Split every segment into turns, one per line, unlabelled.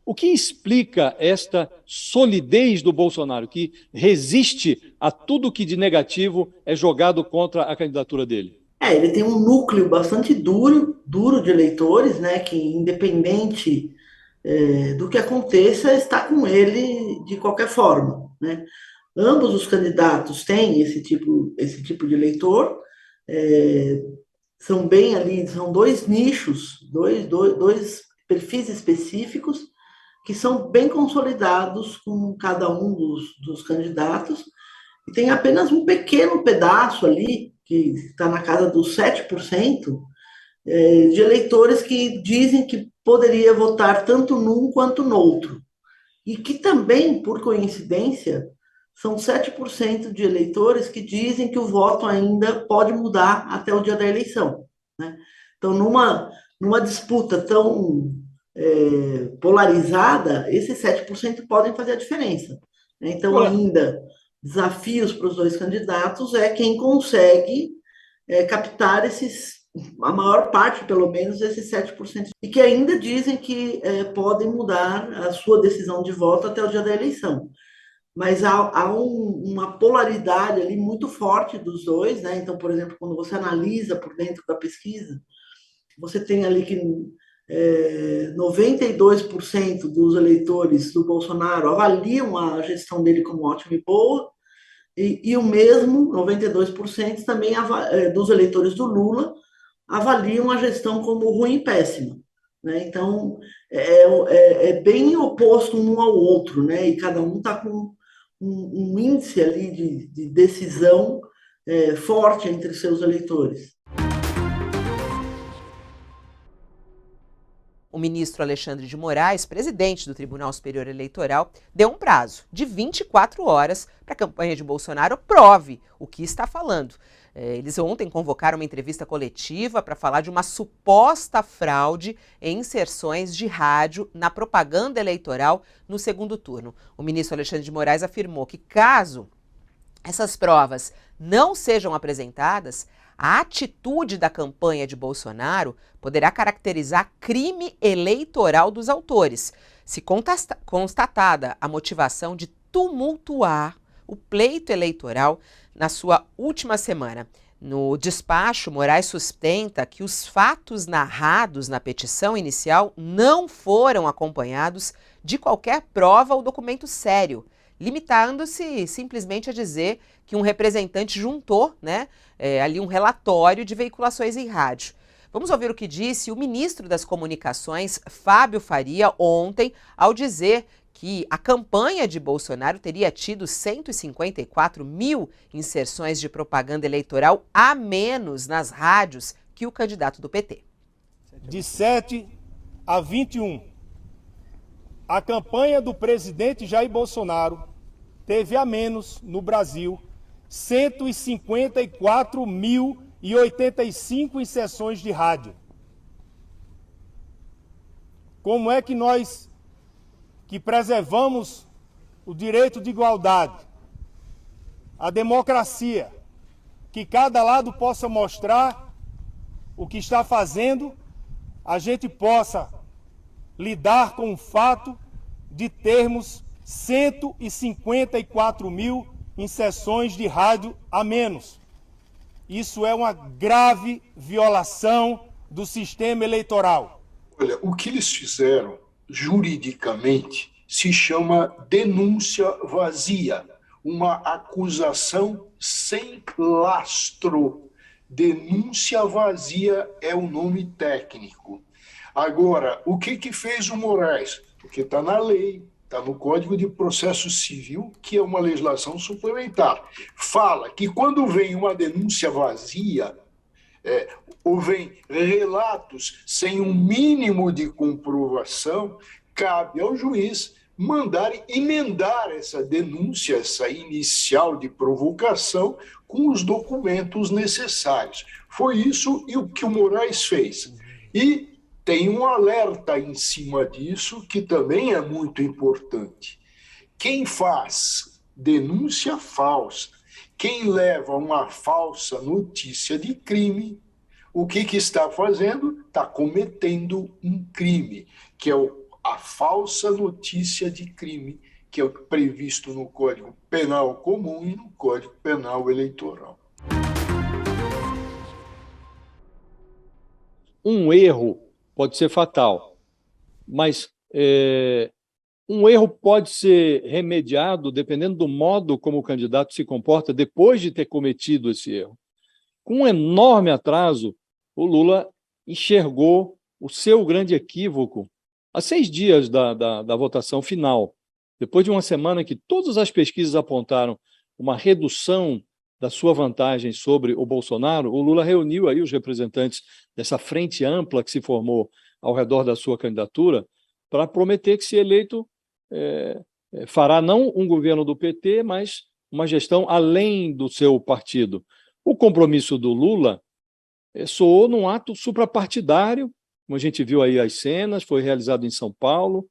O que explica esta solidez do Bolsonaro, que resiste a tudo que de negativo é jogado contra a candidatura dele?
Ele tem um núcleo bastante duro de eleitores, né, que independente do que aconteça, está com ele de qualquer forma, né? Ambos os candidatos têm esse tipo de eleitor, é, são bem ali, são dois nichos, dois perfis específicos que são bem consolidados com cada um dos candidatos, e tem apenas um pequeno pedaço ali, que está na casa dos 7%, de eleitores que dizem que poderia votar tanto num quanto no outro. E que também, por coincidência, são 7% de eleitores que dizem que o voto ainda pode mudar até o dia da eleição, né? Então, numa disputa tão polarizada, esses 7% podem fazer a diferença, né? Então,
Agora,
ainda desafios para os dois candidatos é quem consegue captar a maior parte, pelo menos, desses 7%, e que ainda dizem que podem mudar a sua decisão de voto até o dia da eleição. Mas há uma polaridade ali muito forte dos dois, né? Então, por exemplo, quando você analisa por dentro da pesquisa, você tem ali que 92% dos eleitores do Bolsonaro avaliam a gestão dele como ótima e boa, e o mesmo, 92% também dos eleitores do Lula avaliam a gestão como ruim e péssima, né? Então, é bem oposto um ao outro, né? E cada um está com um índice ali de decisão forte entre seus eleitores.
O ministro Alexandre de Moraes, presidente do Tribunal Superior Eleitoral, deu um prazo de 24 horas para a campanha de Bolsonaro prove o que está falando. Eles ontem convocaram uma entrevista coletiva para falar de uma suposta fraude em inserções de rádio na propaganda eleitoral no segundo turno. O ministro Alexandre de Moraes afirmou que, caso essas provas não sejam apresentadas, a atitude da campanha de Bolsonaro poderá caracterizar crime eleitoral dos autores, se constatada a motivação de tumultuar o pleito eleitoral na sua última semana. No despacho, Moraes sustenta que os fatos narrados na petição inicial não foram acompanhados de qualquer prova ou documento sério, limitando-se simplesmente a dizer que um representante juntou, ali um relatório de veiculações em rádio. Vamos ouvir o que disse o ministro das Comunicações, Fábio Faria, ontem, ao dizer que a campanha de Bolsonaro teria tido 154 mil inserções de propaganda eleitoral a menos nas rádios que o candidato do PT.
De 7 a 21, a campanha do presidente Jair Bolsonaro teve a menos no Brasil 154.085 inserções de rádio. Como é que nós, que preservamos o direito de igualdade, a democracia, que cada lado possa mostrar o que está fazendo, a gente possa lidar com o fato de termos 154 mil inserções de rádio a menos? Isso é uma grave violação do sistema eleitoral.
Olha, o que eles fizeram juridicamente se chama denúncia vazia, uma acusação sem lastro. Denúncia vazia é o nome técnico. Agora, o que fez o Moraes? Porque está na lei, está no Código de Processo Civil, que é uma legislação suplementar. Fala que quando vem uma denúncia vazia, ou vem relatos sem um mínimo de comprovação, cabe ao juiz mandar emendar essa denúncia, essa inicial de provocação, com os documentos necessários. Foi isso e o que o Moraes fez. E tem um alerta em cima disso, que também é muito importante. Quem faz denúncia falsa, quem leva uma falsa notícia de crime, o que está fazendo? Está cometendo um crime, que é a falsa notícia de crime, que é previsto no Código Penal Comum e no Código Penal Eleitoral.
Um erro pode ser fatal, mas um erro pode ser remediado dependendo do modo como o candidato se comporta depois de ter cometido esse erro. Com um enorme atraso, o Lula enxergou o seu grande equívoco há 6 dias da votação final. Depois de uma semana que todas as pesquisas apontaram uma redução da sua vantagem sobre o Bolsonaro, o Lula reuniu aí os representantes dessa frente ampla que se formou ao redor da sua candidatura para prometer que, se eleito, fará não um governo do PT, mas uma gestão além do seu partido. O compromisso do Lula soou num ato suprapartidário, como a gente viu aí as cenas, foi realizado em São Paulo,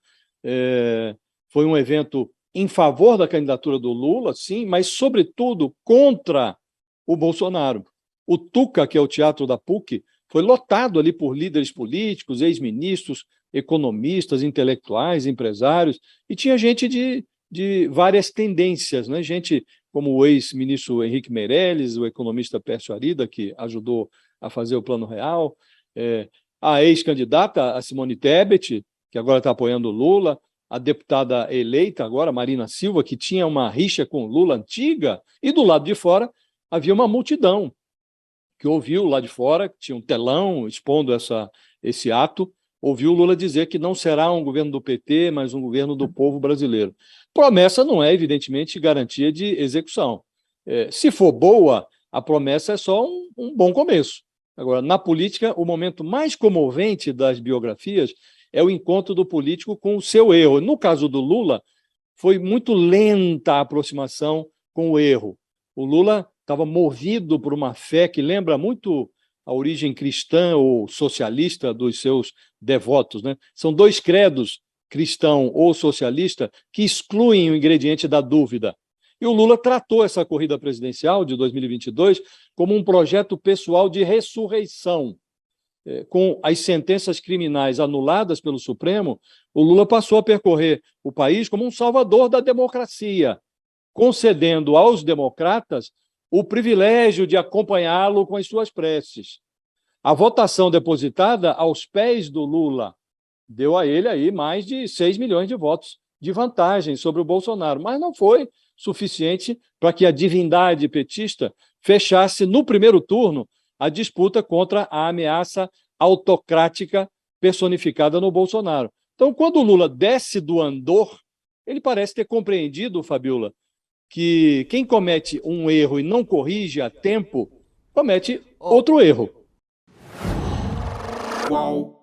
foi um evento em favor da candidatura do Lula, sim, mas, sobretudo, contra o Bolsonaro. O Tuca, que é o Teatro da PUC, foi lotado ali por líderes políticos, ex-ministros, economistas, intelectuais, empresários, e tinha gente de várias tendências, né? Gente como o ex-ministro Henrique Meirelles, o economista Pércio Arida, que ajudou a fazer o Plano Real, a ex-candidata, a Simone Tebet, que agora está apoiando o Lula, a deputada eleita agora, Marina Silva, que tinha uma rixa com o Lula antiga, e do lado de fora havia uma multidão que ouviu lá de fora, tinha um telão expondo esse ato, ouviu o Lula dizer que não será um governo do PT, mas um governo do povo brasileiro. Promessa não é, evidentemente, garantia de execução. Se for boa, a promessa é só um bom começo. Agora, na política, o momento mais comovente das biografias é o encontro do político com o seu erro. No caso do Lula, foi muito lenta a aproximação com o erro. O Lula estava movido por uma fé que lembra muito a origem cristã ou socialista dos seus devotos, né? São 2 credos, cristão ou socialista, que excluem o ingrediente da dúvida. E o Lula tratou essa corrida presidencial de 2022 como um projeto pessoal de ressurreição. Com as sentenças criminais anuladas pelo Supremo, o Lula passou a percorrer o país como um salvador da democracia, concedendo aos democratas o privilégio de acompanhá-lo com as suas preces. A votação depositada aos pés do Lula deu a ele aí mais de 6 milhões de votos de vantagem sobre o Bolsonaro, mas não foi suficiente para que a divindade petista fechasse no primeiro turno a disputa contra a ameaça autocrática personificada no Bolsonaro. Então, quando o Lula desce do andor, ele parece ter compreendido, Fabiola, que quem comete um erro e não corrige a tempo, comete outro erro.
Qual